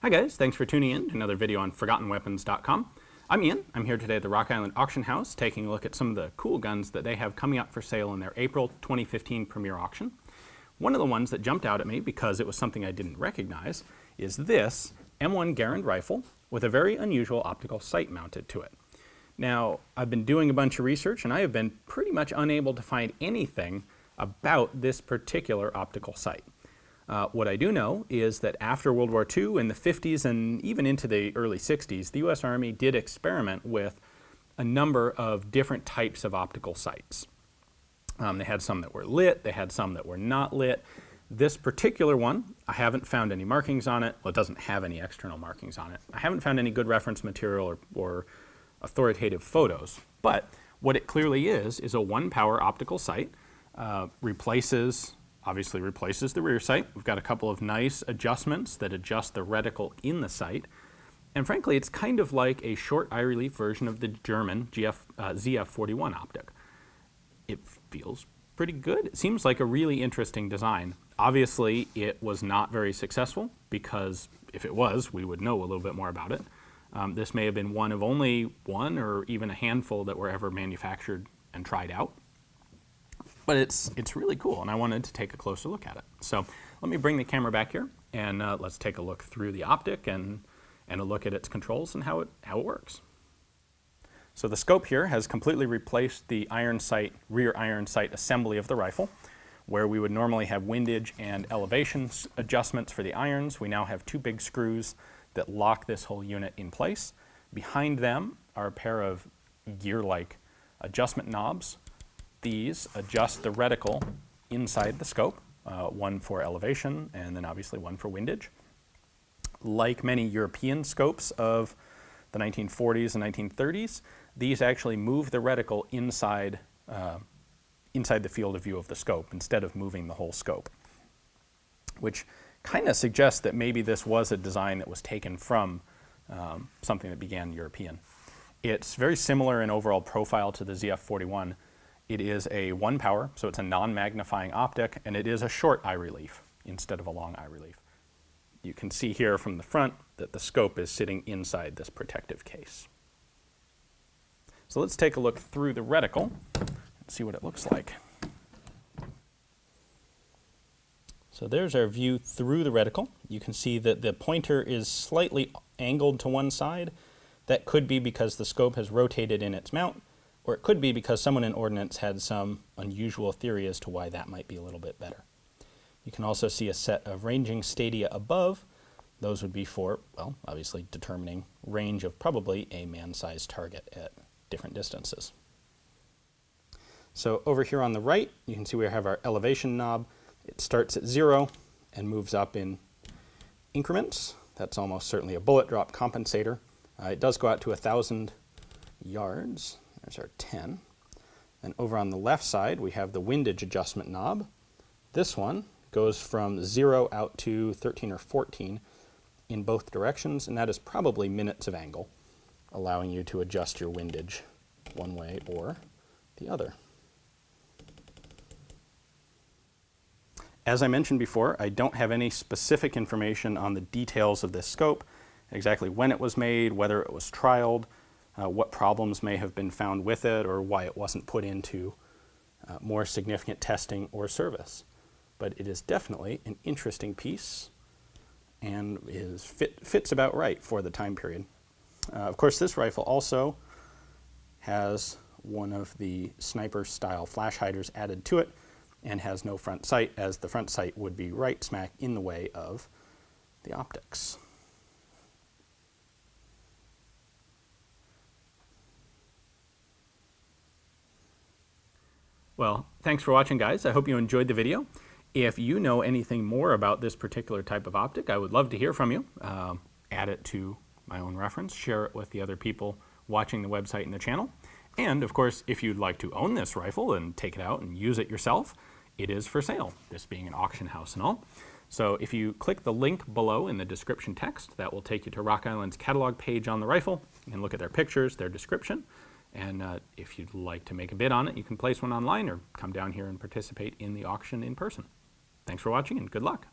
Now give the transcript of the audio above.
Hi guys, thanks for tuning in to another video on ForgottenWeapons.com. I'm Ian. I'm here today at the Rock Island Auction House taking a look at some of the cool guns that they have coming up for sale in their April 2015 premiere auction. One of the ones that jumped out at me because it was something I didn't recognize is this M1 Garand rifle with a very unusual optical sight mounted to it. Now, I've been doing a bunch of research and I have been pretty much unable to find anything about this particular optical sight. What I do know is that after World War II, in the 50s and even into the early 60s, the US Army did experiment with a number of different types of optical sights. They had some that were lit, they had some that were not lit. This particular one, I haven't found any markings on it. Well, it doesn't have any external markings on it. I haven't found any good reference material or authoritative photos, but what it clearly is a one-power optical sight, obviously replaces the rear sight. We've got a couple of nice adjustments that adjust the reticle in the sight. And frankly, it's kind of like a short eye relief version of the German ZF-41 optic. It feels pretty good. It seems like a really interesting design. Obviously, it was not very successful because if it was, we would know a little bit more about it. This may have been one of only one or even a handful that were ever manufactured and tried out. But it's really cool, and I wanted to take a closer look at it. So let me bring the camera back here, and let's take a look through the optic and a look at its controls and how it works. So the scope here has completely replaced the rear iron sight assembly of the rifle. Where we would normally have windage and elevation adjustments for the irons, we now have two big screws that lock this whole unit in place. Behind them are a pair of gear-like adjustment knobs. These adjust the reticle inside the scope, one for elevation and then obviously one for windage. Like many European scopes of the 1940s and 1930s, these actually move the reticle inside the field of view of the scope instead of moving the whole scope, which kind of suggests that maybe this was a design that was taken from something that began European. It's very similar in overall profile to the ZF-41. It is a one power, so it's a non-magnifying optic, and it is a short eye relief instead of a long eye relief. You can see here from the front that the scope is sitting inside this protective case. So let's take a look through the reticle and see what it looks like. So there's our view through the reticle. You can see that the pointer is slightly angled to one side. That could be because the scope has rotated in its mount, or it could be because someone in Ordnance had some unusual theory as to why that might be a little bit better. You can also see a set of ranging stadia above. Those would be for, well, obviously determining range of probably a man-sized target at different distances. So over here on the right, you can see we have our elevation knob. It starts at 0 and moves up in increments. That's almost certainly a bullet drop compensator. It does go out to 1,000 yards. There's our 10. And over on the left side, we have the windage adjustment knob. This one goes from 0 out to 13 or 14 in both directions, and that is probably minutes of angle, allowing you to adjust your windage one way or the other. As I mentioned before, I don't have any specific information on the details of this scope, exactly when it was made, whether it was trialed, what problems may have been found with it, or why it wasn't put into more significant testing or service. But it is definitely an interesting piece and fits about right for the time period. Of course, this rifle also has one of the sniper-style flash hiders added to it and has no front sight, as the front sight would be right smack in the way of the optics. Well, thanks for watching, guys. I hope you enjoyed the video. If you know anything more about this particular type of optic, I would love to hear from you. Add it to my own reference, share it with the other people watching the website and the channel. And of course, if you'd like to own this rifle and take it out and use it yourself, it is for sale, this being an auction house and all. So if you click the link below in the description text, that will take you to Rock Island's catalog page on the rifle. You can look at their pictures, their description. And if you'd like to make a bid on it, you can place one online or come down here and participate in the auction in person. Thanks for watching and good luck.